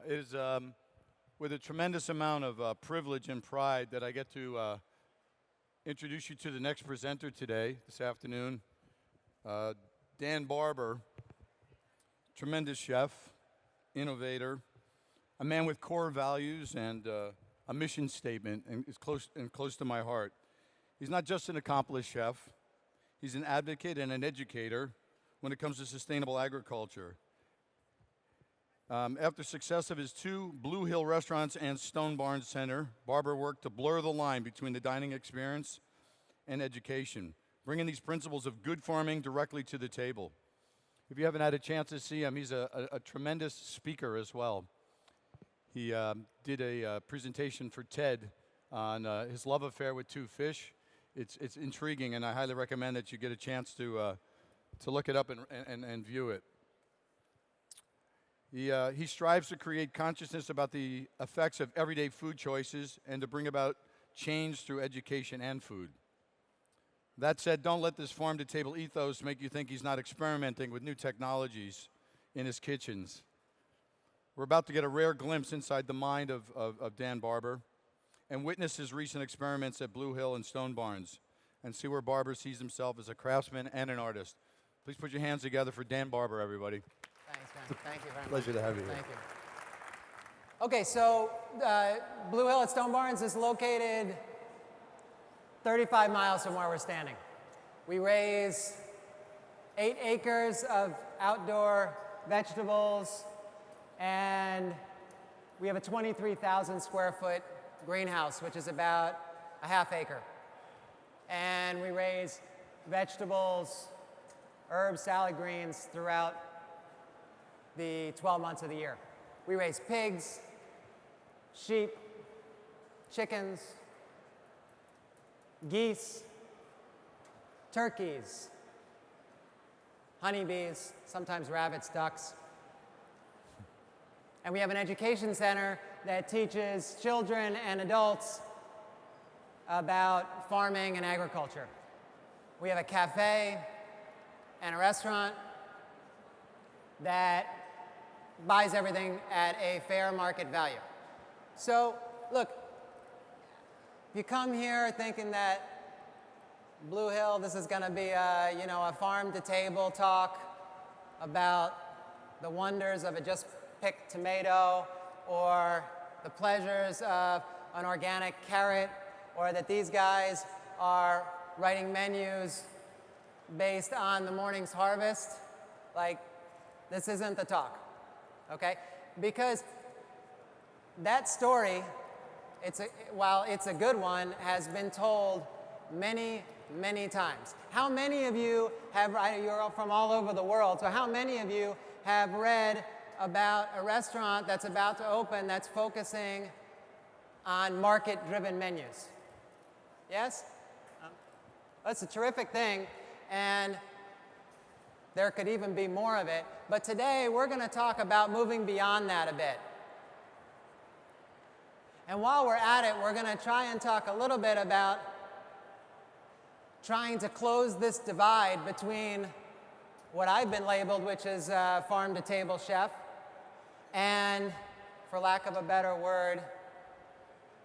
It is with a tremendous amount of privilege and pride that I get to introduce you to the next presenter today, this afternoon. Dan Barber, tremendous chef, innovator, a man with core values and a mission statement, and is close to my heart. He's not just an accomplished chef. He's an advocate and an educator when it comes to sustainable agriculture. After success of his 2 Blue Hill restaurants and Stone Barns Center, Barber worked to blur the line between the dining experience and education, bringing these principles of good farming directly to the table. If you haven't had a chance to see him, he's a tremendous speaker as well. He did a presentation for TED on his love affair with 2 fish. It's intriguing, and I highly recommend that you get a chance to look it up and view it. He strives to create consciousness about the effects of everyday food choices and to bring about change through education and food. That said, don't let this farm-to-table ethos make you think he's not experimenting with new technologies in his kitchens. We're about to get a rare glimpse inside the mind of Dan Barber and witness his recent experiments at Blue Hill and Stone Barns and see where Barber sees himself as a craftsman and an artist. Please put your hands together for Dan Barber, everybody. Thanks, man. Thank you very much. Pleasure to have you here. Thank you. Okay, so Blue Hill at Stone Barns is located 35 miles from where we're standing. We raise 8 acres of outdoor vegetables, and we have a 23,000 square foot greenhouse, which is about a ½ acre. And we raise vegetables, herbs, salad greens throughout the 12 months of the year. We raise pigs, sheep, chickens, geese, turkeys, honeybees, sometimes rabbits, ducks. And we have an education center that teaches children and adults about farming and agriculture. We have a cafe and a restaurant that buys everything at a fair market value. So, look, if you come here thinking that Blue Hill, this is going to be a farm-to-table talk about the wonders of a just-picked tomato or the pleasures of an organic carrot, or that these guys are writing menus based on the morning's harvest, like, this isn't the talk, okay? Because that story, while it's a good one, has been told many, many times. How many of you have, you're from all over the world, so how many of you have read about a restaurant that's about to open that's focusing on market-driven menus? Yes? That's a terrific thing, and there could even be more of it. But today, we're going to talk about moving beyond that a bit. And while we're at it, we're going to try and talk a little bit about trying to close this divide between what I've been labeled, which is farm-to-table chef, and, for lack of a better word,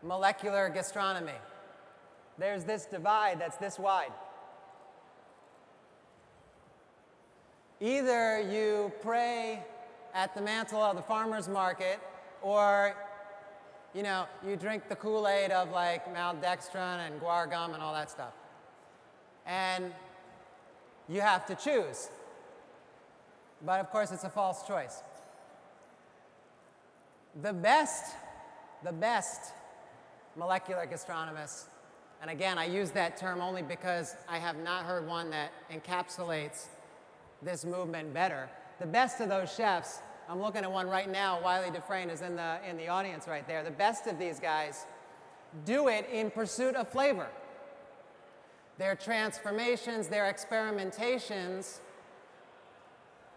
molecular gastronomy. There's this divide that's this wide. Either you pray at the mantle of the farmer's market, or you drink the Kool-Aid of like maltodextrin and guar gum and all that stuff. And you have to choose. But of course, it's a false choice. The best molecular gastronomists, and again, I use that term only because I have not heard one that encapsulates this movement better. The best of those chefs, I'm looking at one right now, Wiley Dufresne is in the audience right there. The best of these guys do it in pursuit of flavor. Their transformations, their experimentations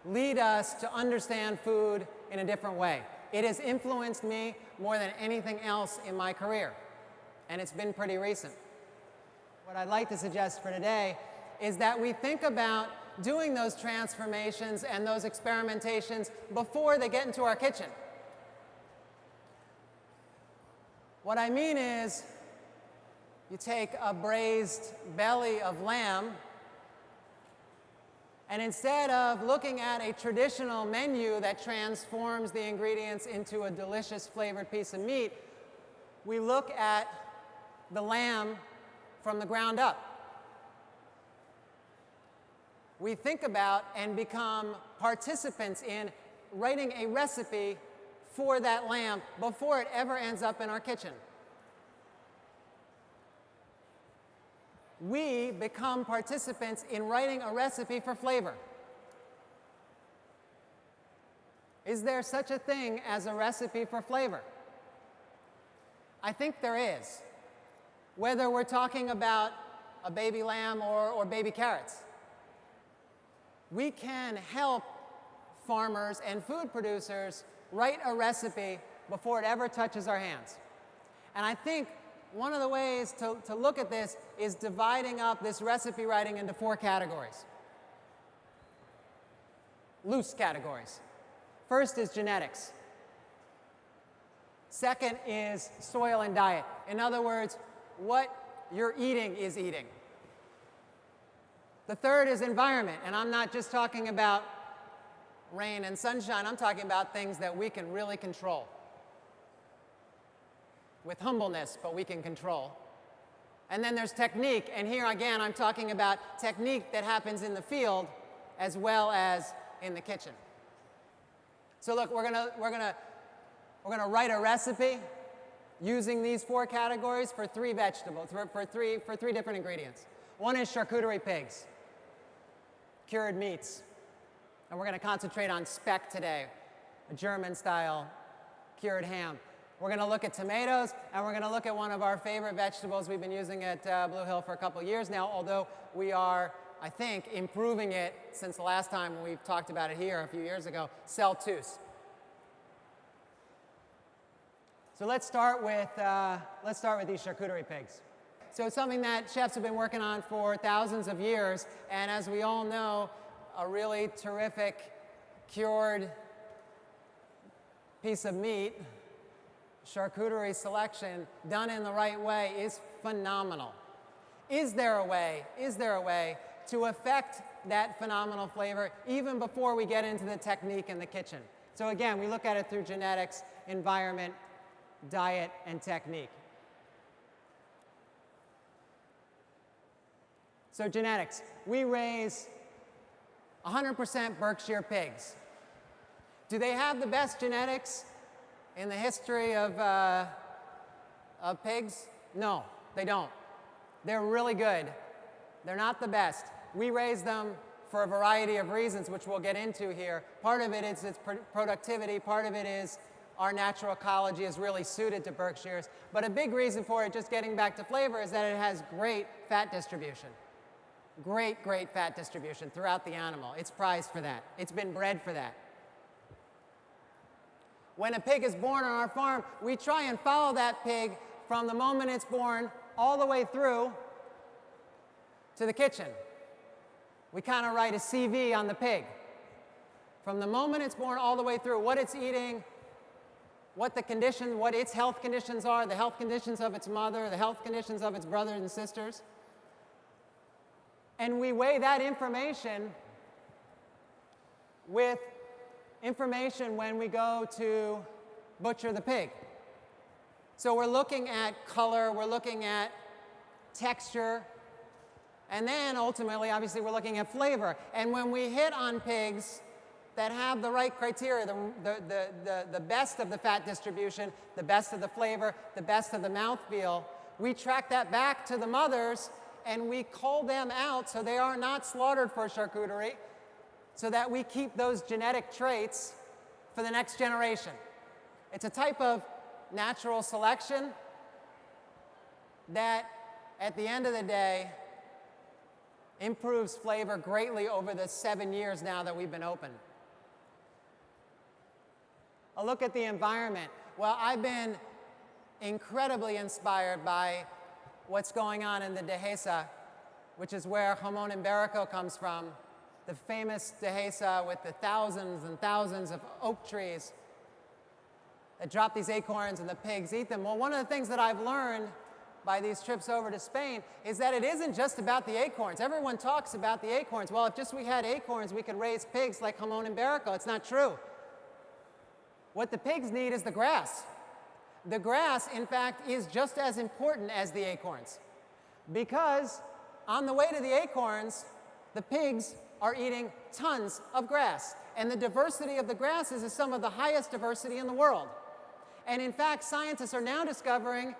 lead us to understand food in a different way. It has influenced me more than anything else in my career, and it's been pretty recent. What I'd like to suggest for today is that we think about doing those transformations and those experimentations before they get into our kitchen. What I mean is, you take a braised belly of lamb, and instead of looking at a traditional menu that transforms the ingredients into a delicious flavored piece of meat, we look at the lamb from the ground up. We think about and become participants in writing a recipe for that lamb before it ever ends up in our kitchen. We become participants in writing a recipe for flavor. Is there such a thing as a recipe for flavor? I think there is, whether we're talking about a baby lamb or baby carrots. We can help farmers and food producers write a recipe before it ever touches our hands. And I think one of the ways to look at this is dividing up this recipe writing into 4 categories. Loose categories. First is genetics. Second is soil and diet. In other words, what you're eating is eating. The third is environment, and I'm not just talking about rain and sunshine, I'm talking about things that we can really control. With humbleness, but we can control. And then there's technique, and here again I'm talking about technique that happens in the field as well as in the kitchen. So look, we're gonna write a recipe using these 4 categories for 3 vegetables, for three different ingredients. One is charcuterie pigs, cured meats, and we're going to concentrate on speck today, a German-style cured ham. We're going to look at tomatoes, and we're going to look at one of our favorite vegetables we've been using at Blue Hill for a couple of years now, although we are, I think, improving it since the last time we've talked about it here a few years ago, Celtuce. So let's start with these charcuterie pigs. So it's something that chefs have been working on for thousands of years, and as we all know, a really terrific cured piece of meat, charcuterie selection done in the right way is phenomenal. Is there a way to affect that phenomenal flavor even before we get into the technique in the kitchen? So again, we look at it through genetics, environment, diet, and technique. So genetics, we raise 100% Berkshire pigs. Do they have the best genetics in the history of pigs? No, they don't. They're really good. They're not the best. We raise them for a variety of reasons, which we'll get into here. Part of it is its productivity. Part of it is our natural ecology is really suited to Berkshires. But a big reason for it, just getting back to flavor, is that it has great fat distribution. Great fat distribution throughout the animal. It's prized for that. It's been bred for that. When a pig is born on our farm, we try and follow that pig from the moment it's born all the way through to the kitchen. We kind of write a CV on the pig. From the moment it's born all the way through, what it's eating, what its health conditions are, the health conditions of its mother, the health conditions of its brothers and sisters. And we weigh that information with information when we go to butcher the pig. So we're looking at color, we're looking at texture, and then ultimately, obviously, we're looking at flavor. And when we hit on pigs that have the right criteria, the best of the fat distribution, the best of the flavor, the best of the mouthfeel, we track that back to the mothers and we cull them out so they are not slaughtered for charcuterie, so that we keep those genetic traits for the next generation. It's a type of natural selection that, at the end of the day, improves flavor greatly over the 7 years now that we've been open. A look at the environment. Well, I've been incredibly inspired by what's going on in the Dehesa, which is where jamon iberico comes from, the famous Dehesa with the thousands and thousands of oak trees that drop these acorns and the pigs eat them. Well, one of the things that I've learned by these trips over to Spain is that it isn't just about the acorns. Everyone talks about the acorns. Well, if just we had acorns, we could raise pigs like Jamón and Ibérico. It's not true. What the pigs need is the grass. The grass, in fact, is just as important as the acorns, because on the way to the acorns, the pigs are eating tons of grass. And the diversity of the grasses is some of the highest diversity in the world. And in fact, scientists are now discovering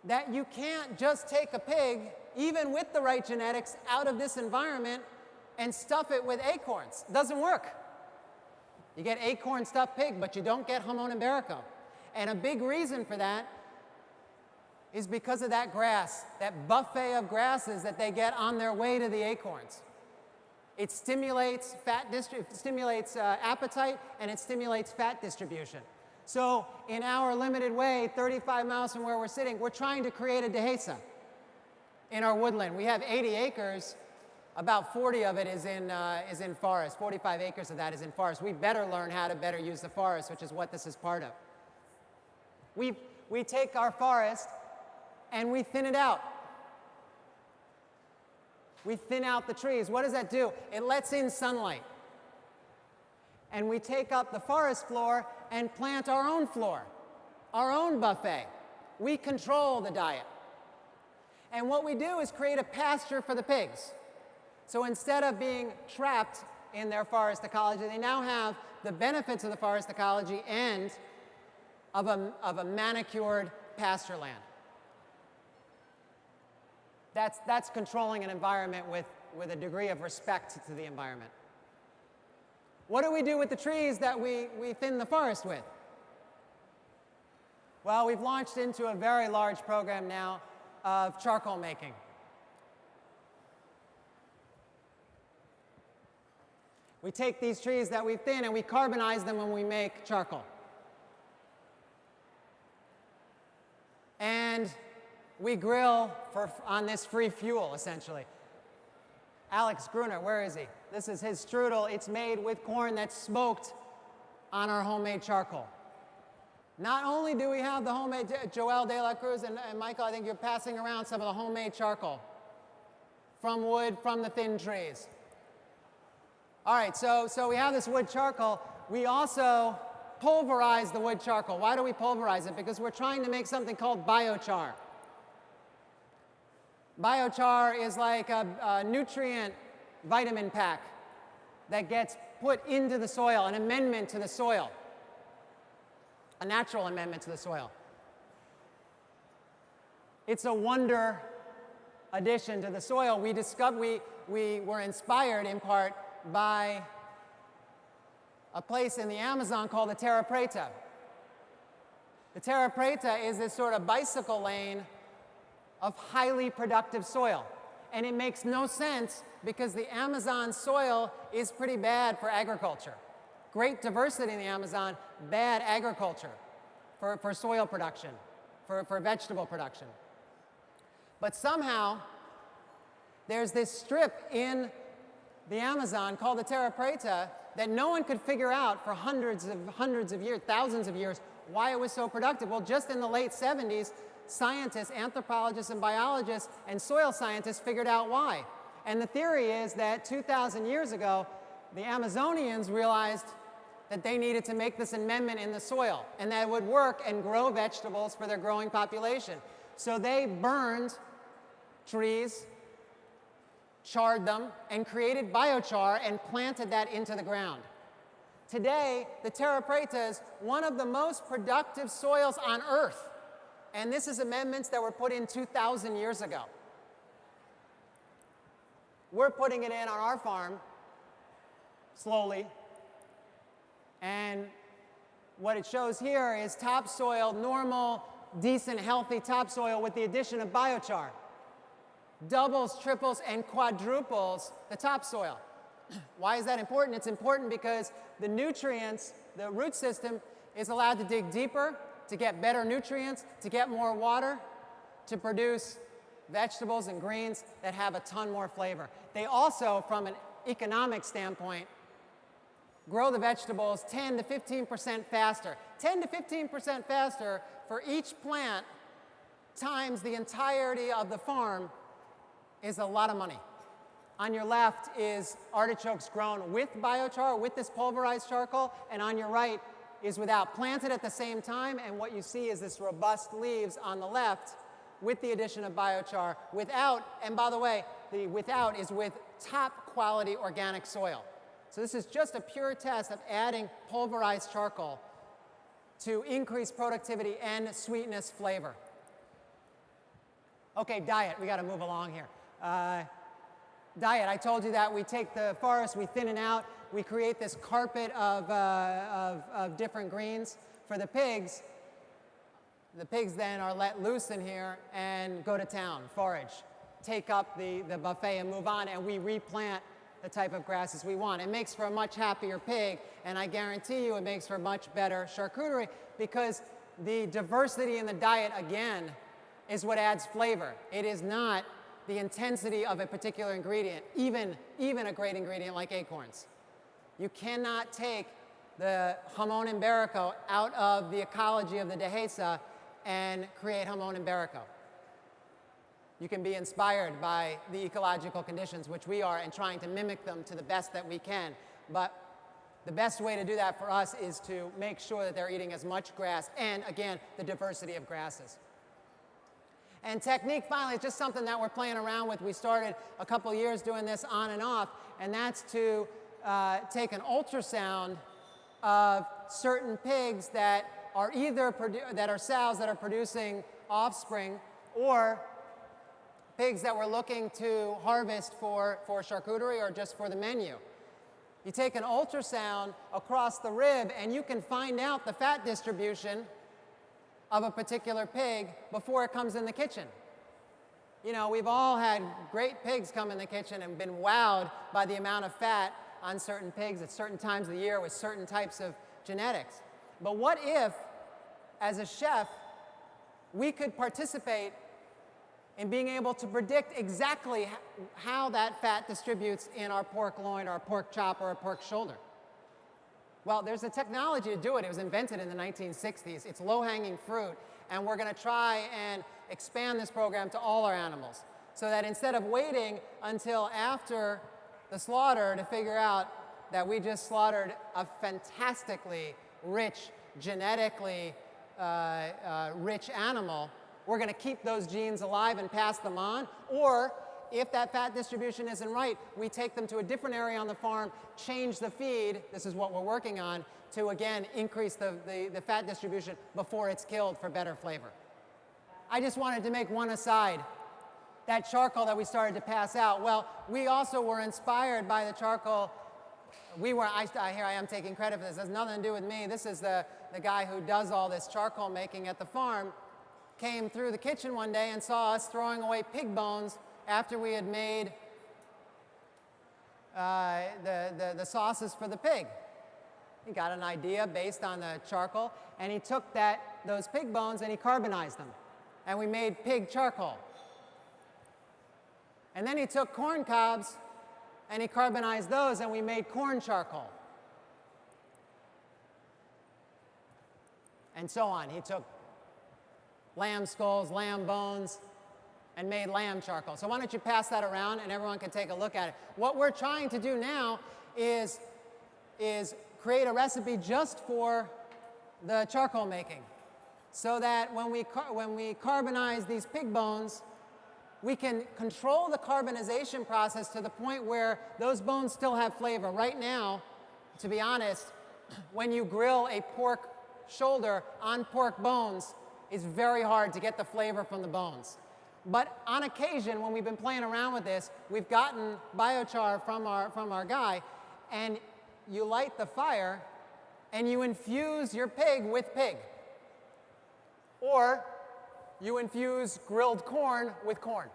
that you can't just take a pig, even with the right genetics, out of this environment and stuff it with acorns. It doesn't work. You get acorn stuffed pig, but you don't get Jamón and Ibérico. And a big reason for that is because of that grass, that buffet of grasses that they get on their way to the acorns. It stimulates appetite, and it stimulates fat distribution. So in our limited way, 35 miles from where we're sitting, we're trying to create a dehesa in our woodland. We have 80 acres. About 40 of it is in forest. 45 acres of that is in forest. We better learn how to better use the forest, which is what this is part of. We take our forest and we thin it out. We thin out the trees. What does that do? It lets in sunlight. And we take up the forest floor and plant our own floor, our own buffet. We control the diet. And what we do is create a pasture for the pigs. So instead of being trapped in their forest ecology, they now have the benefits of the forest ecology and of a manicured pasture land. That's controlling an environment with a degree of respect to the environment. What do we do with the trees that we thin the forest with? Well, we've launched into a very large program now of charcoal making. We take these trees that we thin and we carbonize them when we make charcoal. And we grill on this free fuel, essentially. Alex Gruner, where is he? This is his strudel. It's made with corn that's smoked on our homemade charcoal. Not only do we have the homemade, Joel De La Cruz and Michael, I think you're passing around some of the homemade charcoal from wood, from the thin trees. All right, so we have this wood charcoal. We also pulverize the wood charcoal. Why do we pulverize it? Because we're trying to make something called biochar. Biochar is like a nutrient vitamin pack that gets put into the soil, an amendment to the soil, a natural amendment to the soil. It's a wonder addition to the soil. We were inspired in part by a place in the Amazon called the Terra Preta. The Terra Preta is this sort of bicycle lane of highly productive soil. And it makes no sense because the Amazon soil is pretty bad for agriculture. Great diversity in the Amazon, bad agriculture for soil production, for vegetable production. But somehow, there's this strip in the Amazon called the Terra Preta that no one could figure out for hundreds of years, thousands of years, why it was so productive. Well, just in the late 70s, scientists, anthropologists, and biologists, and soil scientists figured out why. And the theory is that 2,000 years ago, the Amazonians realized that they needed to make this amendment in the soil, and that it would work and grow vegetables for their growing population. So they burned trees, charred them, and created biochar and planted that into the ground. Today, the Terra Preta is one of the most productive soils on Earth. And this is amendments that were put in 2,000 years ago. We're putting it in on our farm, slowly. And what it shows here is topsoil, normal, decent, healthy topsoil with the addition of biochar. Doubles, triples, and quadruples the topsoil. Why is that important? It's important because the nutrients, the root system, is allowed to dig deeper, to get better nutrients, to get more water, to produce vegetables and greens that have a ton more flavor. They also, from an economic standpoint, grow the vegetables 10 to 15% faster. 10 to 15% faster for each plant times the entirety of the farm is a lot of money. On your left is artichokes grown with biochar, with this pulverized charcoal, and on your right is without, planted at the same time, and what you see is this robust leaves on the left with the addition of biochar, without, and by the way, the without is with top quality organic soil. So this is just a pure test of adding pulverized charcoal to increase productivity and sweetness flavor. Okay, diet, we gotta move along here. Diet, I told you that we take the forest, we thin it out, we create this carpet of different greens for the pigs. The pigs then are let loose in here and go to town, forage, take up the buffet and move on, and we replant the type of grasses we want. It makes for a much happier pig, and I guarantee you it makes for much better charcuterie, because the diversity in the diet, again, is what adds flavor. It is not the intensity of a particular ingredient, even a great ingredient like acorns. You cannot take the jamon iberico out of the ecology of the dehesa and create jamon iberico. You can be inspired by the ecological conditions, which we are, and trying to mimic them to the best that we can. But the best way to do that for us is to make sure that they're eating as much grass and, again, the diversity of grasses. And technique, finally, is just something that we're playing around with. We started a couple years doing this on and off, and that's to take an ultrasound of certain pigs that are either sows that are producing offspring, or pigs that we're looking to harvest for charcuterie or just for the menu. You take an ultrasound across the rib and you can find out the fat distribution of a particular pig before it comes in the kitchen. You know, we've all had great pigs come in the kitchen and been wowed by the amount of fat on certain pigs at certain times of the year with certain types of genetics. But what if, as a chef, we could participate in being able to predict exactly how that fat distributes in our pork loin or our pork chop or a pork shoulder? Well, there's a technology to do it. It was invented in the 1960s. It's low-hanging fruit, and we're going to try and expand this program to all our animals, so that instead of waiting until after the slaughter to figure out that we just slaughtered a fantastically rich, genetically rich animal, we're going to keep those genes alive and pass them on. Or if that fat distribution isn't right, we take them to a different area on the farm, change the feed, this is what we're working on, to again increase the fat distribution before it's killed for better flavor. I just wanted to make one aside. That charcoal that we started to pass out, well, we also were inspired by the charcoal. Here I am taking credit for this. It has nothing to do with me. This is the guy who does all this charcoal making at the farm. Came through the kitchen one day and saw us throwing away pig bones after we had made the sauces for the pig. He got an idea based on the charcoal, and he took those pig bones and he carbonized them, and we made pig charcoal. And then he took corn cobs and he carbonized those, and we made corn charcoal. And so on. He took lamb skulls, lamb bones, and made lamb charcoal. So why don't you pass that around and everyone can take a look at it. What we're trying to do now is create a recipe just for the charcoal making, so that when we carbonize these pig bones, we can control the carbonization process to the point where those bones still have flavor. Right now, to be honest, when you grill a pork shoulder on pork bones, it's very hard to get the flavor from the bones. But on occasion, when we've been playing around with this, we've gotten biochar from our guy, and you light the fire and you infuse your pig with pig. Or you infuse grilled corn with corn.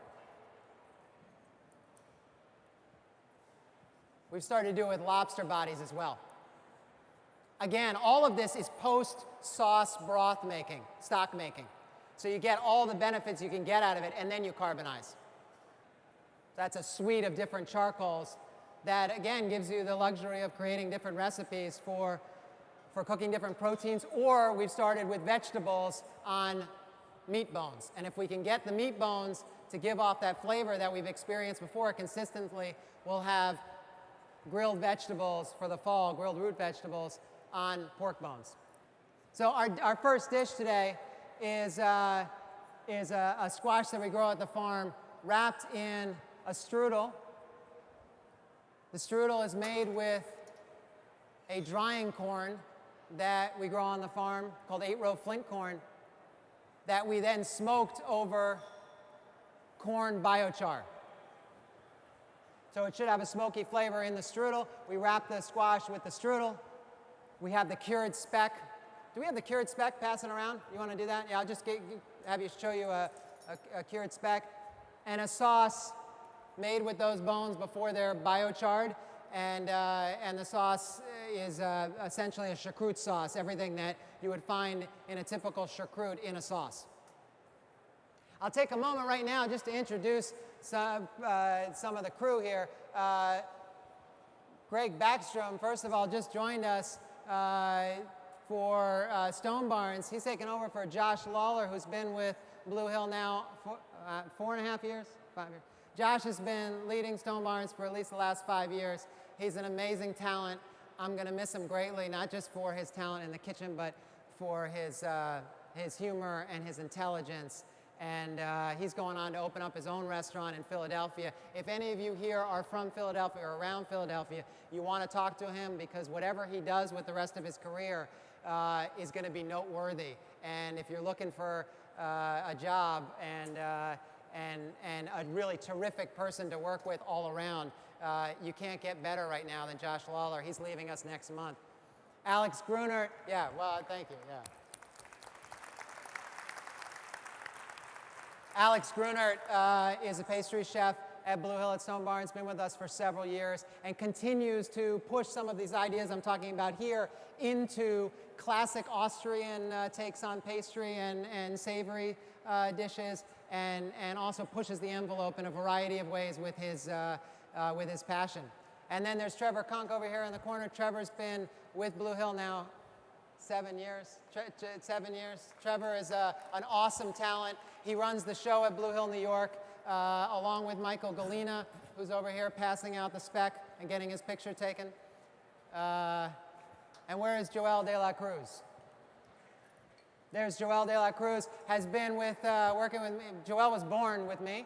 We've started to do it with lobster bodies as well. Again, all of this is post-sauce broth making, stock making. So you get all the benefits you can get out of it, and then you carbonize. That's a suite of different charcoals that, again, gives you the luxury of creating different recipes for cooking different proteins, or we've started with vegetables on meat bones. And if we can get the meat bones to give off that flavor that we've experienced before consistently, we'll have grilled vegetables for the fall, grilled root vegetables on pork bones. So our first dish today is a squash that we grow at the farm wrapped in a strudel. The strudel is made with a drying corn that we grow on the farm called 8-row flint corn that we then smoked over corn biochar. So it should have a smoky flavor in the strudel. We wrap the squash with the strudel. We have the cured speck. Do we have the cured speck passing around? You want to do that? Yeah, I'll just have you show you a cured speck. And a sauce made with those bones before they're biocharred. And the sauce is essentially a charcuterie sauce, everything that you would find in a typical charcuterie in a sauce. I'll take a moment right now just to introduce some of the crew here. Greg Backstrom, first of all, just joined us for Stone Barns. He's taken over for Josh Lawler, who's been with Blue Hill now for 4.5 years, 5 years. Josh has been leading Stone Barns for at least the last 5 years. He's an amazing talent. I'm going to miss him greatly, not just for his talent in the kitchen, but for his humor and his intelligence. And he's going on to open up his own restaurant in Philadelphia. If any of you here are from Philadelphia or around Philadelphia, you want to talk to him because whatever he does with the rest of his career is going to be noteworthy. And if you're looking for a job and a really terrific person to work with all around, you can't get better right now than Josh Lawler. He's leaving us next month. Alex Grunert, yeah, well, thank you, yeah. Alex Grunert is a pastry chef at Blue Hill at Stone Barns, been with us for several years, and continues to push some of these ideas I'm talking about here into classic Austrian takes on pastry and savory dishes, and also pushes the envelope in a variety of ways with his passion. And then there's Trevor Kunk over here in the corner. Trevor's been with Blue Hill now 7 years. 7 years. Trevor is an awesome talent. He runs the show at Blue Hill, New York, along with Michael Galina, who's over here passing out the speck and getting his picture taken. And where is Joel De La Cruz? There's Joel De La Cruz, has been with, working with me. Joel was born with me.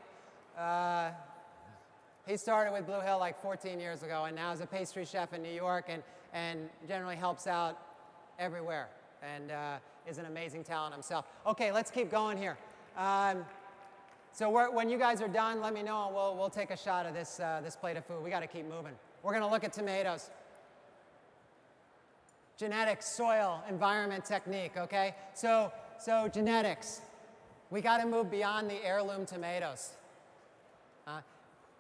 He started with Blue Hill like 14 years ago, and now is a pastry chef in New York and generally helps out everywhere, and is an amazing talent himself. Okay, let's keep going here. So when you guys are done, let me know, and we'll take a shot of this plate of food. We got to keep moving. We're going to look at tomatoes. Genetics, soil, environment, technique, okay? So genetics. We got to move beyond the heirloom tomatoes.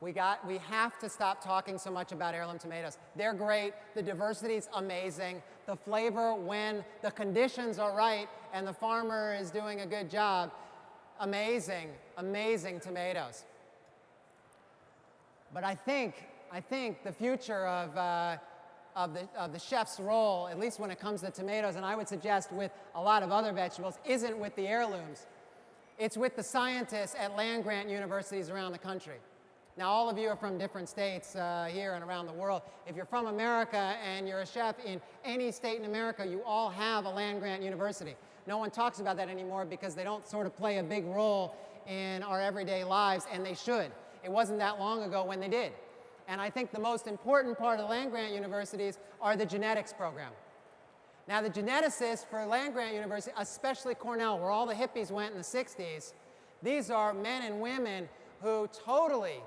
We have to stop talking so much about heirloom tomatoes. They're great. The diversity is amazing. The flavor, when the conditions are right and the farmer is doing a good job, amazing, amazing tomatoes. But I think the future of the chef's role, at least when it comes to tomatoes, and I would suggest with a lot of other vegetables, isn't with the heirlooms. It's with the scientists at land-grant universities around the country. Now, all of you are from different states here and around the world. If you're from America and you're a chef in any state in America, you all have a land-grant university. No one talks about that anymore because they don't sort of play a big role in our everyday lives, and they should. It wasn't that long ago when they did. And I think the most important part of land-grant universities are the genetics program. Now, the geneticists for land-grant university, especially Cornell, where all the hippies went in the 60s, these are men and women who totally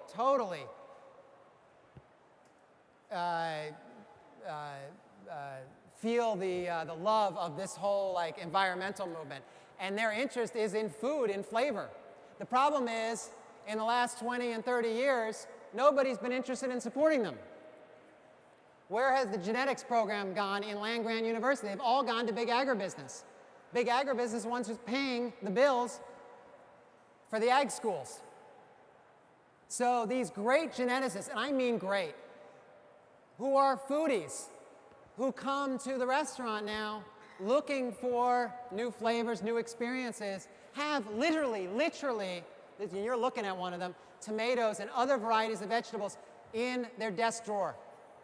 feel the love of this whole like environmental movement, and their interest is in food, in flavor. The problem is, in the last 20 and 30 years, nobody's been interested in supporting them. Where has the genetics program gone in land-grant university? They've all gone to big agribusiness. Big agribusiness is the ones who's paying the bills for the ag schools. So these great geneticists, and I mean great, who are foodies, who come to the restaurant now looking for new flavors, new experiences, have literally, you're looking at one of them, tomatoes and other varieties of vegetables in their desk drawer.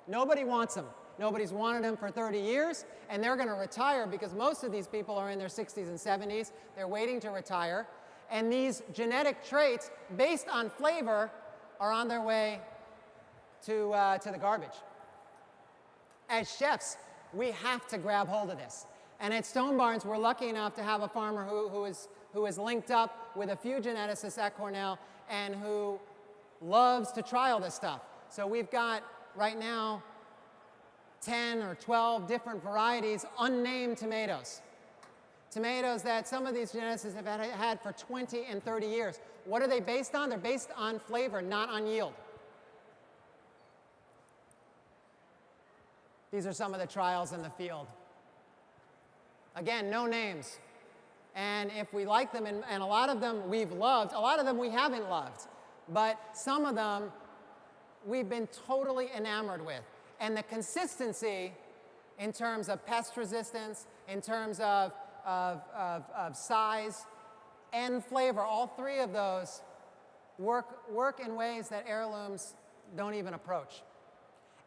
Nobody wants them. Nobody's wanted them for 30 years, and they're going to retire because most of these people are in their 60s and 70s. They're waiting to retire. And these genetic traits, based on flavor, are on their way to the garbage. As chefs, we have to grab hold of this. And at Stone Barns, we're lucky enough to have a farmer who is linked up with a few geneticists at Cornell and who loves to try all this stuff. So we've got, right now, 10 or 12 different varieties, unnamed tomatoes. Tomatoes that some of these geneticists have had for 20 and 30 years. What are they based on? They're based on flavor, not on yield. These are some of the trials in the field. Again, no names. And if we like them, and a lot of them we've loved, a lot of them we haven't loved, but some of them we've been totally enamored with. And the consistency in terms of pest resistance, in terms of size and flavor, all three of those work in ways that heirlooms don't even approach.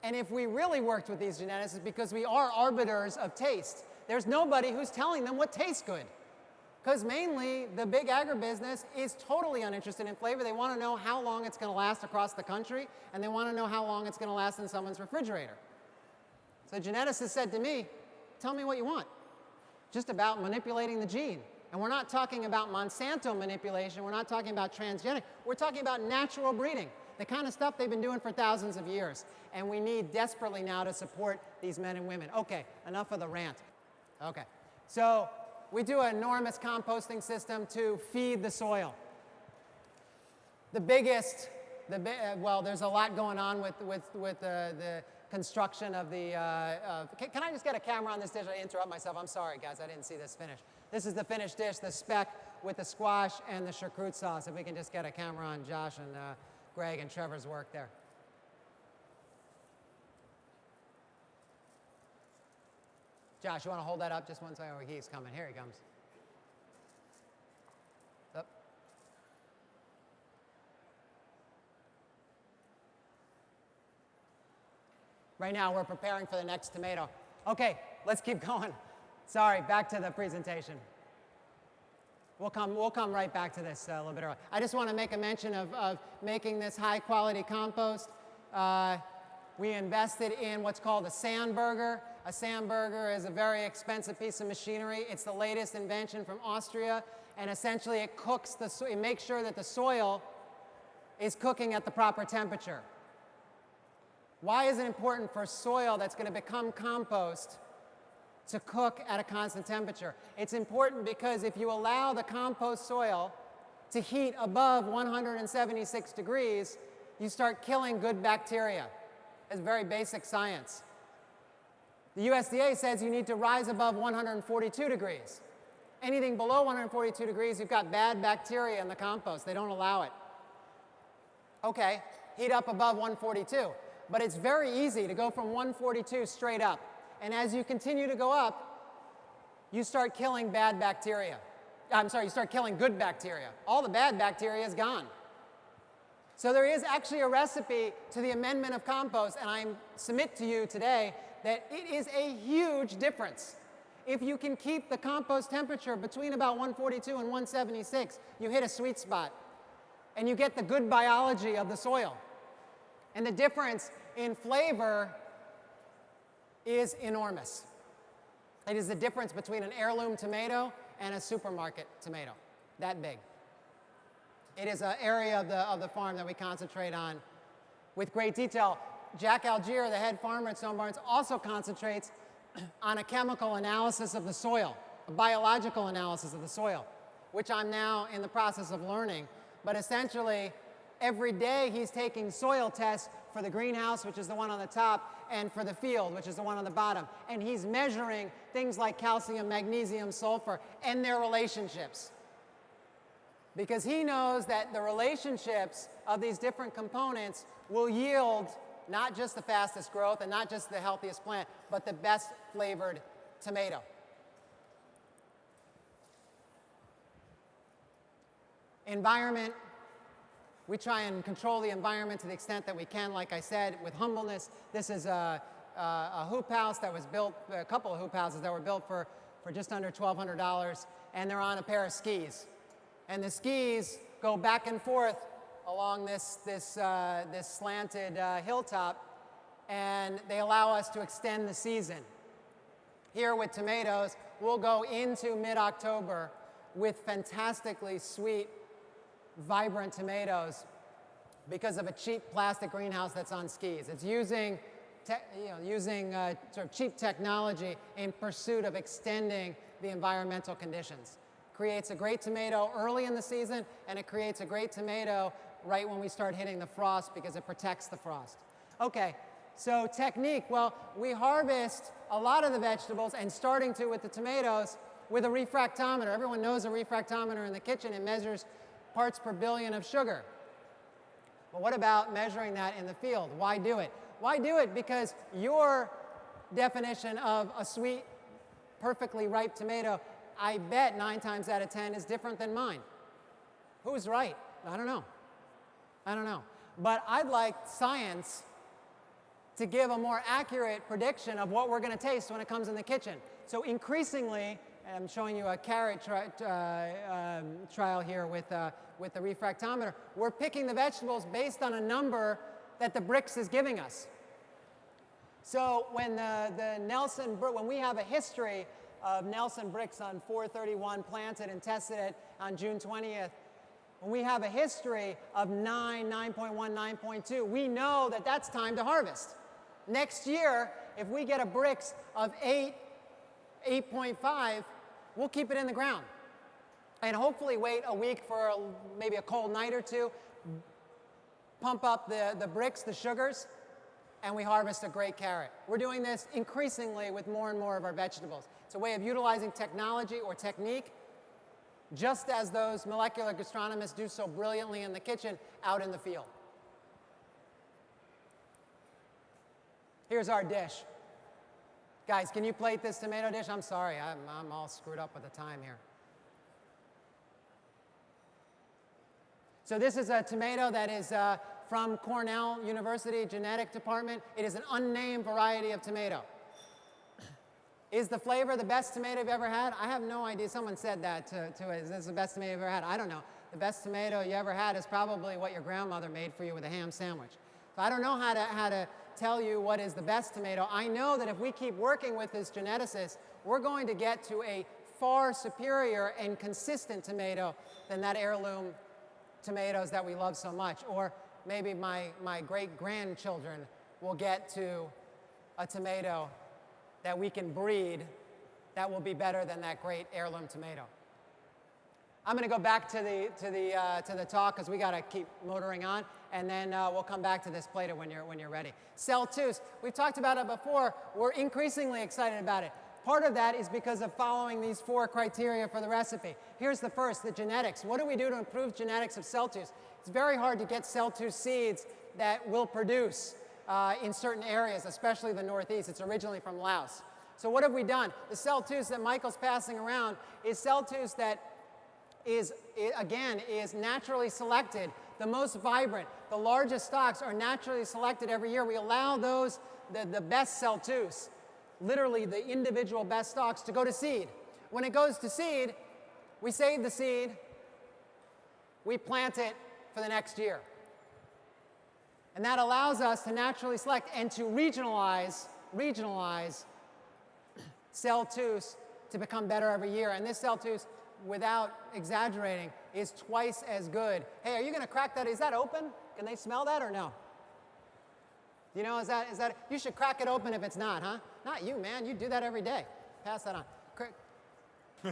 And if we really worked with these geneticists, because we are arbiters of taste, there's nobody who's telling them what tastes good. Because mainly the big agribusiness is totally uninterested in flavor. They want to know how long it's going to last across the country, and they want to know how long it's going to last in someone's refrigerator. So geneticists said to me, tell me what you want. Just about manipulating the gene. And we're not talking about Monsanto manipulation. We're not talking about transgenic. We're talking about natural breeding, the kind of stuff they've been doing for thousands of years. And we need desperately now to support these men and women. Okay, enough of the rant. Okay, so we do an enormous composting system to feed the soil. The biggest, well, there's a lot going on with the construction of the, can I just get a camera on this dish? I interrupt myself. I'm sorry, guys, I didn't see this finish. This is the finished dish, the speck with the squash and the charcuterie sauce. If we can just get a camera on Josh and Greg and Trevor's work there. Josh, you want to hold that up just one second? Oh, he's coming. Here he comes. Up. Right now, we're preparing for the next tomato. Okay, let's keep going. Sorry, back to the presentation. We'll come right back to this a little bit early. I just want to make a mention of making this high-quality compost. We invested in what's called a sandburger. A sandburger is a very expensive piece of machinery. It's the latest invention from Austria, and essentially it cooks it makes sure that the soil is cooking at the proper temperature. Why is it important for soil that's going to become compost to cook at a constant temperature? It's important because if you allow the compost soil to heat above 176 degrees, you start killing good bacteria. It's very basic science. The USDA says you need to rise above 142 degrees. Anything below 142 degrees, you've got bad bacteria in the compost. They don't allow it. Okay, heat up above 142. But it's very easy to go from 142 straight up. And as you continue to go up, you start killing bad bacteria. I'm sorry, you start killing good bacteria. All the bad bacteria is gone. So there is actually a recipe to the amendment of compost, and I submit to you today that it is a huge difference. If you can keep the compost temperature between about 142 and 176, you hit a sweet spot, and you get the good biology of the soil. And the difference in flavor is enormous. It is the difference between an heirloom tomato and a supermarket tomato, that big. It is an area of the farm that we concentrate on with great detail. Jack Algier, the head farmer at Stone Barns, also concentrates on a chemical analysis of the soil, a biological analysis of the soil, which I'm now in the process of learning. But essentially, every day he's taking soil tests for the greenhouse, which is the one on the top, and for the field, which is the one on the bottom. And he's measuring things like calcium, magnesium, sulfur, and their relationships. Because he knows that the relationships of these different components will yield not just the fastest growth and not just the healthiest plant, but the best flavored tomato. Environment, we try and control the environment to the extent that we can, like I said, with humbleness. This is a hoop house that was built, a couple of hoop houses that were built for just under $1,200, and they're on a pair of skis. And the skis go back and forth along this slanted hilltop, and they allow us to extend the season. Here with tomatoes, we'll go into mid-October with fantastically sweet, vibrant tomatoes because of a cheap plastic greenhouse that's on skis. It's using sort of cheap technology in pursuit of extending the environmental conditions. Creates a great tomato early in the season, and it creates a great tomato right when we start hitting the frost because it protects the frost. Okay, so technique, well, we harvest a lot of the vegetables, and starting to with the tomatoes, with a refractometer. Everyone knows a refractometer in the kitchen. It measures parts per billion of sugar. But what about measuring that in the field? Why do it? Why do it? Because your definition of a sweet, perfectly ripe tomato, I bet 9 times out of 10 is different than mine. Who's right? I don't know. I don't know. But I'd like science to give a more accurate prediction of what we're going to taste when it comes in the kitchen. So increasingly, I'm showing you a carrot trial here with the refractometer. We're picking the vegetables based on a number that the bricks is giving us. So when when we have a history of Nelson bricks on 431 planted and tested it on June 20th, when we have a history of 9, 9.1, 9.2, we know that that's time to harvest. Next year, if we get a bricks of 8, 8.5, we'll keep it in the ground and hopefully wait a week for maybe a cold night or two, pump up the bricks, the sugars, and we harvest a great carrot. We're doing this increasingly with more and more of our vegetables. It's a way of utilizing technology or technique, just as those molecular gastronomists do so brilliantly in the kitchen out in the field. Here's our dish. Guys, can you plate this tomato dish? I'm sorry, I'm all screwed up with the time here. So this is a tomato that is from Cornell University Genetic Department. It is an unnamed variety of tomato. Is the flavor the best tomato you've ever had? I have no idea. Someone said that to us. Is this the best tomato you've ever had? I don't know. The best tomato you ever had is probably what your grandmother made for you with a ham sandwich. So I don't know how to tell you what is the best tomato. I know that if we keep working with this geneticist, we're going to get to a far superior and consistent tomato than that heirloom tomatoes that we love so much. Or maybe my great-grandchildren will get to a tomato that we can breed that will be better than that great heirloom tomato. I'm going to go back to the talk because we got to keep motoring on, and then we'll come back to this plater when you're ready. Celtuce, we've talked about it before. We're increasingly excited about it. Part of that is because of following these 4 criteria for the recipe. Here's the first, the genetics. What do we do to improve genetics of Celtuce? It's very hard to get Celtuce seeds that will produce in certain areas, especially the Northeast. It's originally from Laos. So what have we done? The Celtuce that Michael's passing around is Celtuce that is naturally selected, the most vibrant. The largest stalks are naturally selected every year. We allow those, the best Celtuce, literally the individual best stalks, to go to seed. When it goes to seed, we save the seed, we plant it for the next year. And that allows us to naturally select and to regionalize Celtuce to become better every year. And this Celtuce, without exaggerating, is twice as good. Hey, are you going to crack that? Is that open? Can they smell that or no? You know, is that, you should crack it open if it's not, huh? Not you, man. You do that every day. Pass that on.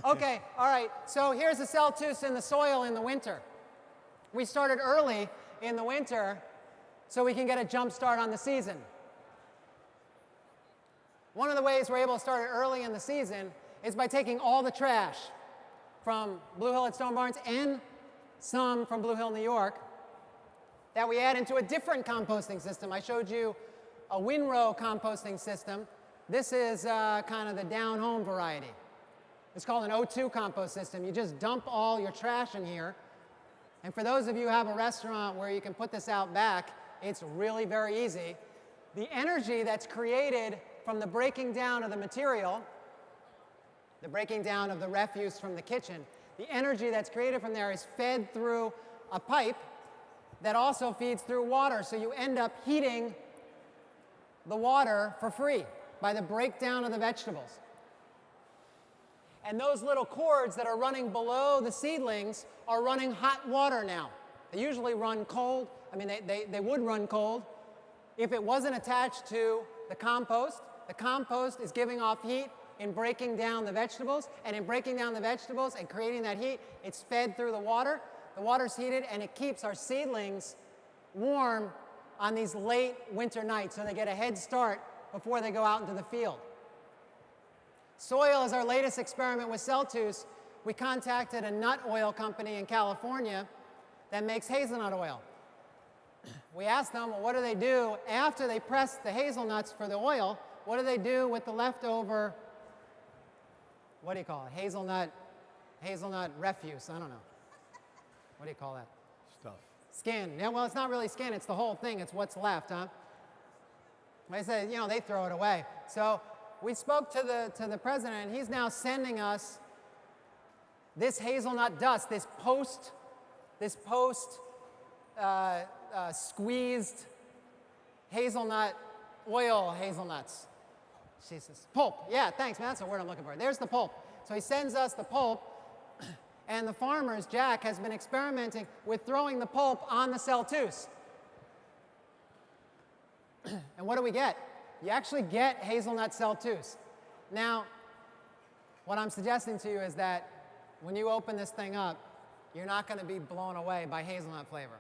Okay, all right. So here's the Celtuce in the soil in the winter. We started early in the winter so we can get a jump start on the season. One of the ways we're able to start it early in the season is by taking all the trash from Blue Hill at Stone Barns and some from Blue Hill, New York, that we add into a different composting system. I showed you a windrow composting system. This is kind of the down-home variety. It's called an O2 compost system. You just dump all your trash in here. And for those of you who have a restaurant where you can put this out back, it's really very easy. The energy that's created from the breaking down of the material, the breaking down of the refuse from the kitchen, the energy that's created from there is fed through a pipe that also feeds through water. So you end up heating the water for free by the breakdown of the vegetables. And those little cords that are running below the seedlings are running hot water now. They usually run cold. I mean, they would run cold if it wasn't attached to the compost. The compost is giving off heat in breaking down the vegetables, and in breaking down the vegetables and creating that heat, it's fed through the water. The water's heated, and it keeps our seedlings warm on these late winter nights, so they get a head start before they go out into the field. Soil is our latest experiment with Celtuce. We contacted a nut oil company in California that makes hazelnut oil. We asked them, well, what do they do after they press the hazelnuts for the oil? What do they do with the leftover, what do you call it, hazelnut refuse? I don't know. What do you call that? Stuff. Skin. Yeah, well, it's not really skin. It's the whole thing. It's what's left, huh? They said, you know, they throw it away. So we spoke to the president, and he's now sending us this hazelnut dust, this post squeezed hazelnut oil hazelnuts. Jesus. Pulp. Yeah, thanks, man. That's the word I'm looking for. There's the pulp. So he sends us the pulp, and the farmers, Jack, has been experimenting with throwing the pulp on the Celtuce. And what do we get? You actually get hazelnut Celtuce. Now, what I'm suggesting to you is that when you open this thing up, you're not going to be blown away by hazelnut flavor.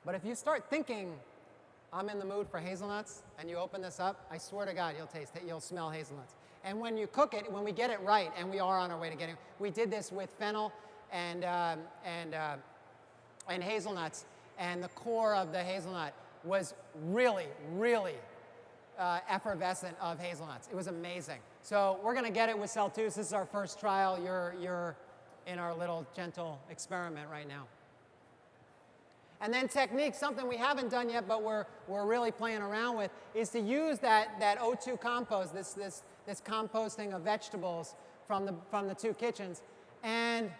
But if you start thinking, I'm in the mood for hazelnuts, and you open this up, I swear to God, you'll smell hazelnuts. And when you cook it, when we get it right, and we are on our way to getting it, we did this with fennel and hazelnuts, and the core of the hazelnut was really, really effervescent of hazelnuts. It was amazing. So we're going to get it with Celtuce. This is our first trial. You're in our little gentle experiment right now. And then technique, something we haven't done yet, but we're really playing around with, is to use that O2 compost, this composting of vegetables from the two kitchens, and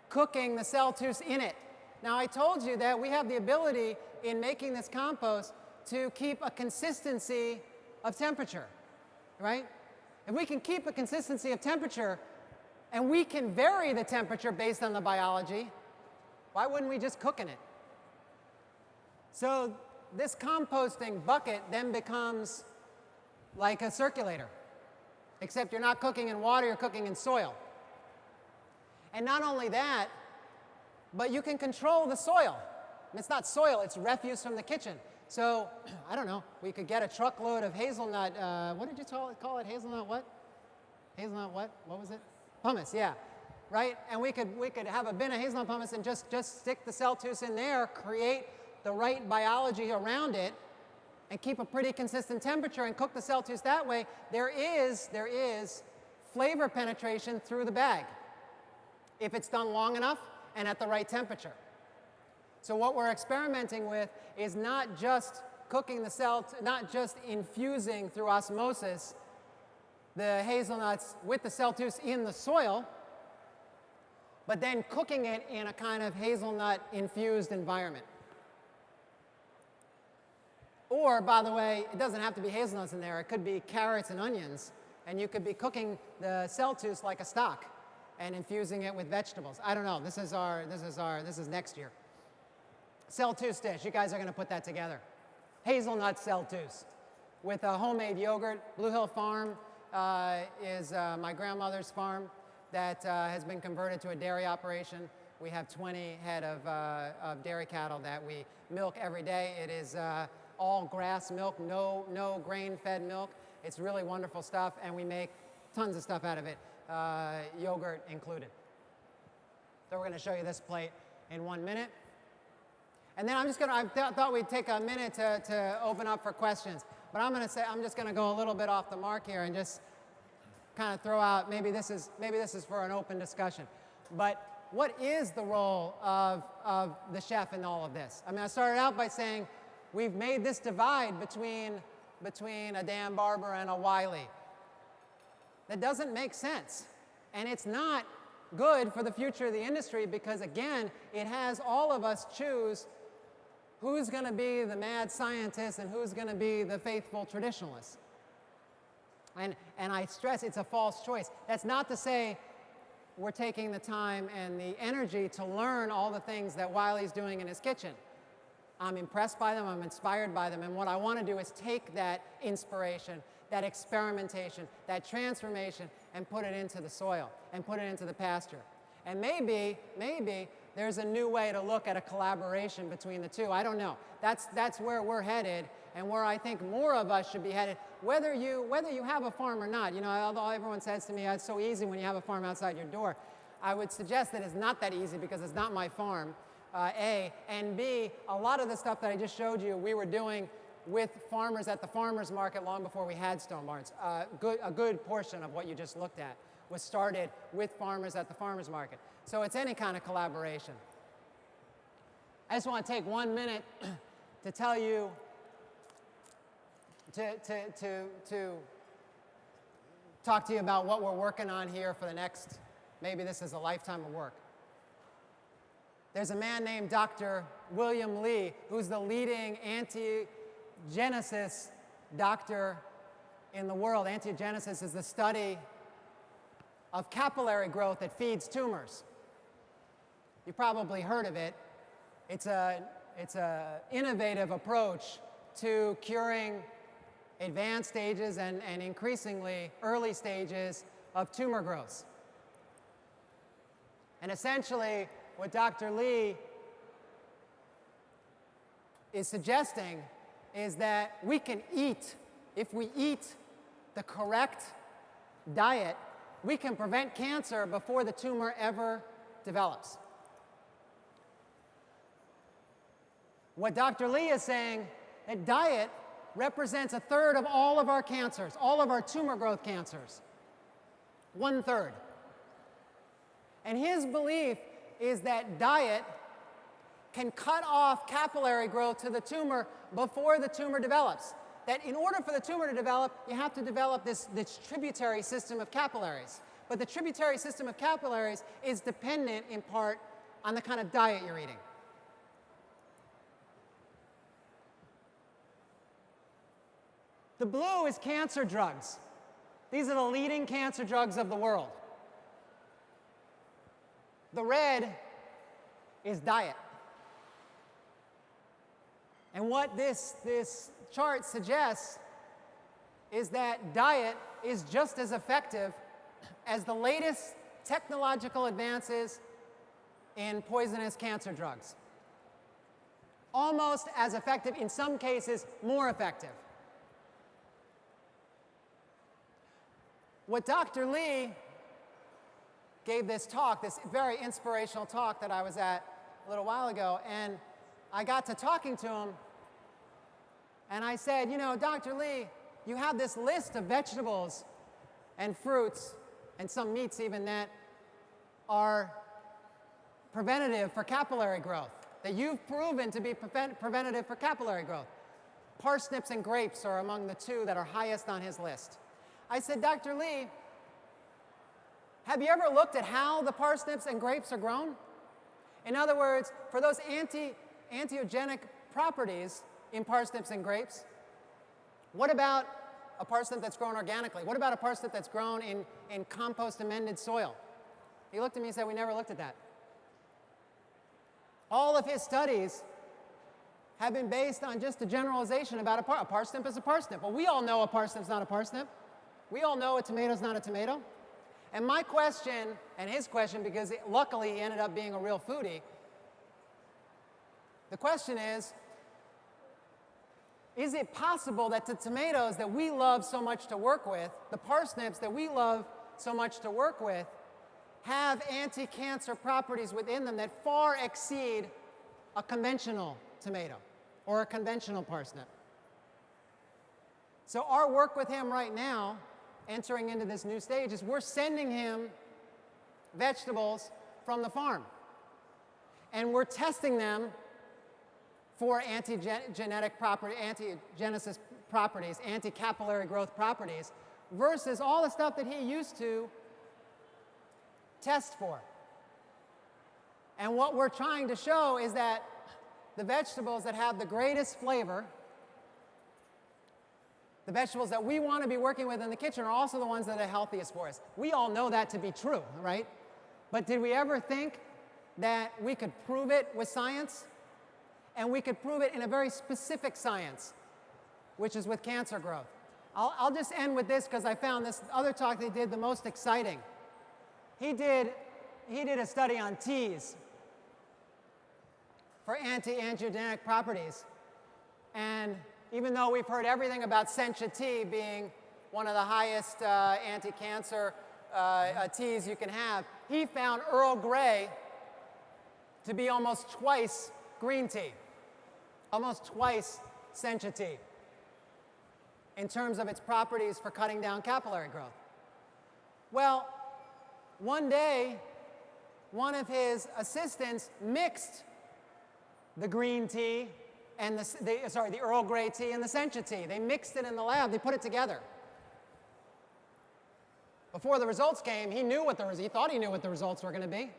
cooking the Celtuce in it. Now, I told you that we have the ability in making this compost to keep a consistency of temperature, right? If we can keep a consistency of temperature, and we can vary the temperature based on the biology, why wouldn't we just cook in it? So this composting bucket then becomes like a circulator, except you're not cooking in water, you're cooking in soil. And not only that, but you can control the soil. And it's not soil, it's refuse from the kitchen. So, I don't know, we could get a truckload of hazelnut, what did you call it? Hazelnut what? Hazelnut what? What was it? Pumice, yeah. Right? And we could have a bin of hazelnut pumice and just stick the Celtuce in there, create the right biology around it, and keep a pretty consistent temperature and cook the Celtuce that way. There is flavor penetration through the bag if it's done long enough and at the right temperature. So what we're experimenting with is not just cooking the not just infusing through osmosis the hazelnuts with the Celtuce in the soil, but then cooking it in a kind of hazelnut infused environment. Or, by the way, it doesn't have to be hazelnuts in there. It could be carrots and onions, and you could be cooking the Celtuce like a stock and infusing it with vegetables. I don't know. This is next year. Celtuce dish. You guys are going to put that together. Hazelnut Celtuce with a homemade yogurt. Blue Hill Farm is my grandmother's farm that has been converted to a dairy operation. We have 20 head of dairy cattle that we milk every day. It is all grass milk, no grain-fed milk. It's really wonderful stuff, and we make tons of stuff out of it, yogurt included. So we're going to show you this plate in 1 minute. And then I thought we'd take a minute to open up for questions. But I'm just going to go a little bit off the mark here and just kind of throw out, maybe this is for an open discussion. But what is the role of the chef in all of this? I mean, I started out by saying we've made this divide between a Dan Barber and a Wiley. That doesn't make sense. And it's not good for the future of the industry because, again, it has all of us choose who's going to be the mad scientist and who's going to be the faithful traditionalist. And I stress it's a false choice. That's not to say we're taking the time and the energy to learn all the things that Wiley's doing in his kitchen. I'm impressed by them, I'm inspired by them, and what I want to do is take that inspiration, that experimentation, that transformation, and put it into the soil, and put it into the pasture. And maybe there's a new way to look at a collaboration between the two. I don't know. That's where we're headed, and where I think more of us should be headed, whether you have a farm or not. You know, although everyone says to me, it's so easy when you have a farm outside your door. I would suggest that it's not that easy because it's not my farm, A. And B, a lot of the stuff that I just showed you, we were doing with farmers at the farmers market long before we had stone barns. A good portion of what you just looked at was started with farmers at the farmers market. So it's any kind of collaboration. I just want to take 1 minute to tell you, to talk to you about what we're working on here for the next, maybe this is a lifetime of work. There's a man named Dr. William Lee, who's the leading angiogenesis doctor in the world. Angiogenesis is the study of capillary growth that feeds tumors. You probably heard of it. It's an innovative approach to curing advanced stages and increasingly early stages of tumor growth. And essentially, what Dr. Lee is suggesting is that we can eat, if we eat the correct diet, we can prevent cancer before the tumor ever develops. What Dr. Lee is saying, that diet represents 1/3 of all of our cancers, all of our tumor growth cancers. 1/3. And his belief is that diet can cut off capillary growth to the tumor before the tumor develops. That in order for the tumor to develop, you have to develop this tributary system of capillaries. But the tributary system of capillaries is dependent in part on the kind of diet you're eating. The blue is cancer drugs. These are the leading cancer drugs of the world. The red is diet. And what this chart suggests is that diet is just as effective as the latest technological advances in poisonous cancer drugs. Almost as effective, in some cases, more effective. What Dr. Lee gave this talk, this very inspirational talk that I was at a little while ago, and I got to talking to him, and I said, you know, Dr. Lee, you have this list of vegetables and fruits, and some meats even, that are preventative for capillary growth, that you've proven to be preventative for capillary growth. Parsnips and grapes are among the two that are highest on his list. I said, Dr. Lee, have you ever looked at how the parsnips and grapes are grown? In other words, for those antiogenic properties in parsnips and grapes, what about a parsnip that's grown organically? What about a parsnip that's grown in compost-amended soil? He looked at me and said, we never looked at that. All of his studies have been based on just a generalization about a parsnip is a parsnip. Well, we all know a parsnip's not a parsnip. We all know a tomato's not a tomato. And my question, and his question, because luckily he ended up being a real foodie, the question is it possible that the tomatoes that we love so much to work with, the parsnips that we love so much to work with, have anti-cancer properties within them that far exceed a conventional tomato or a conventional parsnip. So our work with him right now, entering into this new stage, is we're sending him vegetables from the farm. And we're testing them for anti-genetic property, anti-genesis properties, anti-capillary growth properties, versus all the stuff that he used to test for. And what we're trying to show is that the vegetables that have the greatest flavor, the vegetables that we want to be working with in the kitchen, are also the ones that are healthiest for us. We all know that to be true, right? But did we ever think that we could prove it with science? And we could prove it in a very specific science, which is with cancer growth. I'll just end with this because I found this other talk they did the most exciting. He did a study on teas for anti-angiogenic properties. And even though we've heard everything about sencha tea being one of the highest anti-cancer teas you can have, he found Earl Grey to be almost twice green tea, almost twice sencha tea in terms of its properties for cutting down capillary growth. Well, one day, one of his assistants mixed the green tea and the Earl Grey tea and the sencha tea. They mixed it in the lab. They put it together. Before the results came, he thought he knew what the results were going to be.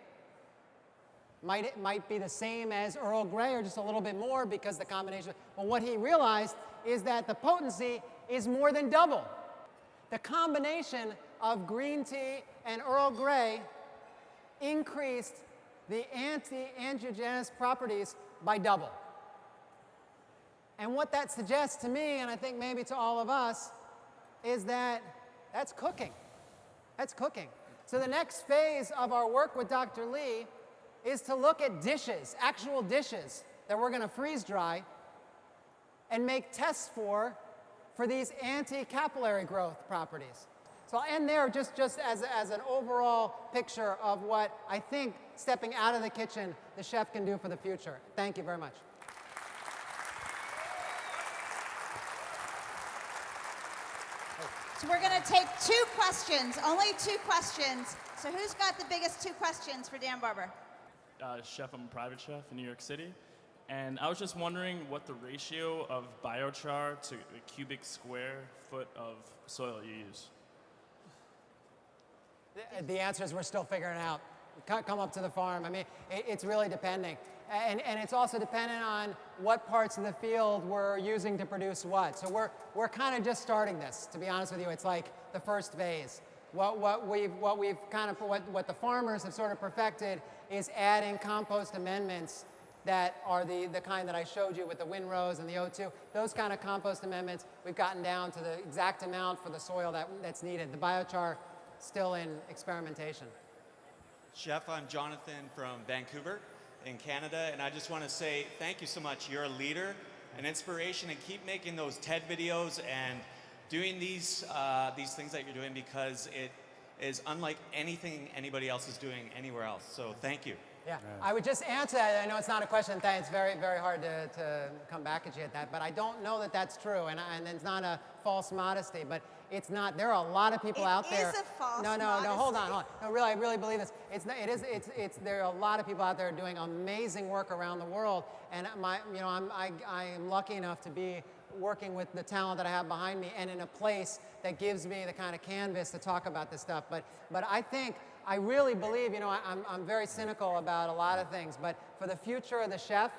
It might be the same as Earl Grey or just a little bit more because the combination. But what he realized is that the potency is more than double. The combination of green tea and Earl Grey increased the anti-angiogenesis properties by double. And what that suggests to me, and I think maybe to all of us, is that that's cooking. That's cooking. So the next phase of our work with Dr. Lee is to look at dishes, actual dishes that we're going to freeze dry and make tests for these anti-capillary growth properties. So I'll end there just as an overall picture of what I think stepping out of the kitchen the chef can do for the future. Thank you very much. So we're going to take 2 questions, only 2 questions. So who's got the biggest 2 questions for Dan Barber? Chef, I'm a private chef in New York City. And I was just wondering what the ratio of biochar to a cubic square foot of soil you use. The answer is we're still figuring it out. Come up to the farm. I mean, it's really depending. And it's also dependent on what parts of the field we're using to produce what. So we're kind of just starting this, to be honest with you. It's like the first phase. What the farmers have sort of perfected is adding compost amendments that are the kind that I showed you with the windrows and the O2. Those kind of compost amendments, we've gotten down to the exact amount for the soil that's needed. The biochar, still in experimentation. Chef, I'm Jonathan from Vancouver in Canada, and I just want to say thank you so much. You're a leader, an inspiration, and keep making those TED videos and doing these things that you're doing, because it is unlike anything anybody else is doing anywhere else. So thank you. Yeah, I would just answer that. I know it's not a question. It's very, very hard to come back at you at that. But I don't know that that's true, and it's not a false modesty. But it's not. There are a lot of people out there. It is a false modesty. No, hold on. No, really, I really believe this. There are a lot of people out there doing amazing work around the world, and I am lucky enough to be working with the talent that I have behind me, and in a place that gives me the kind of canvas to talk about this stuff. But I really believe, I'm very cynical about a lot of things, but for the future of the chef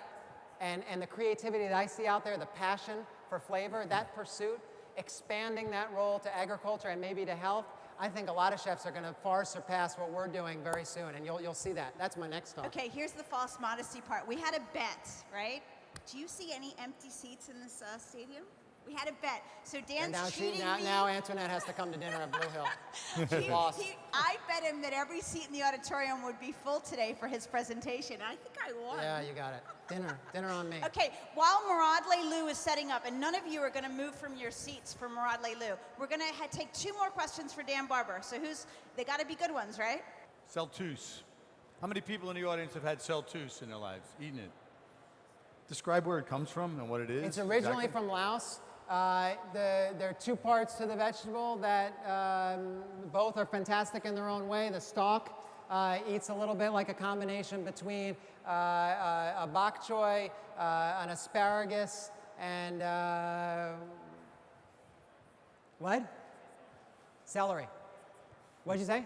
and the creativity that I see out there, the passion for flavor, that pursuit, expanding that role to agriculture and maybe to health, I think a lot of chefs are going to far surpass what we're doing very soon, and you'll see that. That's my next talk. Okay, here's the false modesty part. We had a bet, right? Do you see any empty seats in this stadium? We had a bet. So Dan's cheating me. Now Antoinette has to come to dinner at Blue Hill. Lost. I bet him that every seat in the auditorium would be full today for his presentation. I think I won. Yeah, you got it. Dinner on me. Okay, while Muradley Lou is setting up, and none of you are going to move from your seats for Muradley Lou, we're going to take 2 more questions for Dan Barber. So they got to be good ones, right? Celtuce. How many people in the audience have had Celtuce in their lives, eaten it? describe where it comes from and what it is? It's originally exactly? from Laos. There are two parts to the vegetable that both are fantastic in their own way. The stalk eats a little bit like a combination between a bok choy, an asparagus, and what? Celery. What'd you say?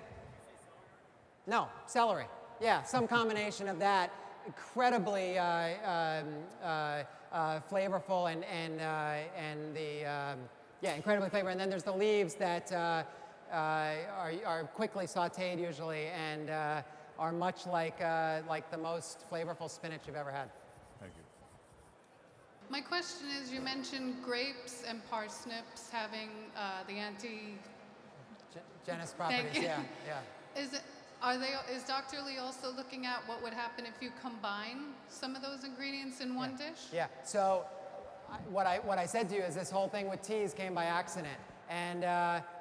No, celery. Yeah, some combination of that. Incredibly flavorful and incredibly flavorful. And then there's the leaves that are quickly sautéed usually and are much like the most flavorful spinach you've ever had. Thank you. My question is, you mentioned grapes and parsnips having the Genus properties, you. yeah. Is Dr. Lee also looking at what would happen if you combine some of those ingredients in one dish? Yeah, so what I said to you is this whole thing with teas came by accident. And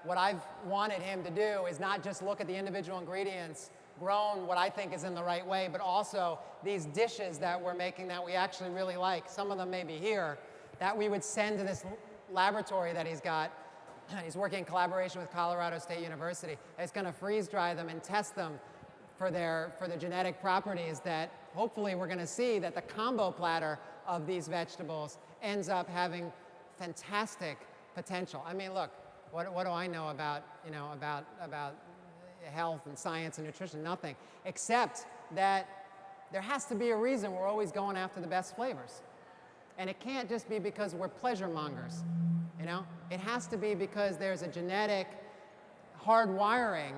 what I've wanted him to do is not just look at the individual ingredients grown what I think is in the right way, but also these dishes that we're making that we actually really like, some of them may be here, that we would send to this laboratory that he's got. He's working in collaboration with Colorado State University. It's going to freeze dry them and test them for the genetic properties that hopefully we're going to see that the combo platter of these vegetables ends up having fantastic potential. I mean, look, what do I know about health and science and nutrition? Nothing, except that there has to be a reason we're always going after the best flavors. And it can't just be because we're pleasure mongers. You know, it has to be because there's a genetic hardwiring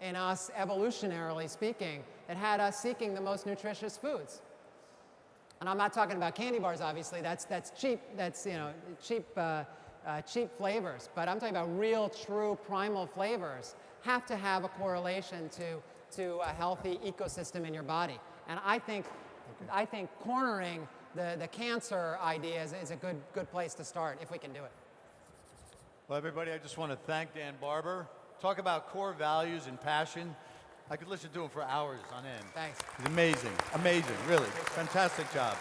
in us, evolutionarily speaking, that had us seeking the most nutritious foods. And I'm not talking about candy bars, obviously. That's cheap. That's cheap flavors. But I'm talking about real, true, primal flavors. Have to have a correlation to a healthy ecosystem in your body. And I think cornering the cancer idea is a good place to start if we can do it. Well, everybody, I just want to thank Dan Barber. Talk about core values and passion. I could listen to him for hours on end. Thanks. He's amazing, amazing, really. Fantastic job.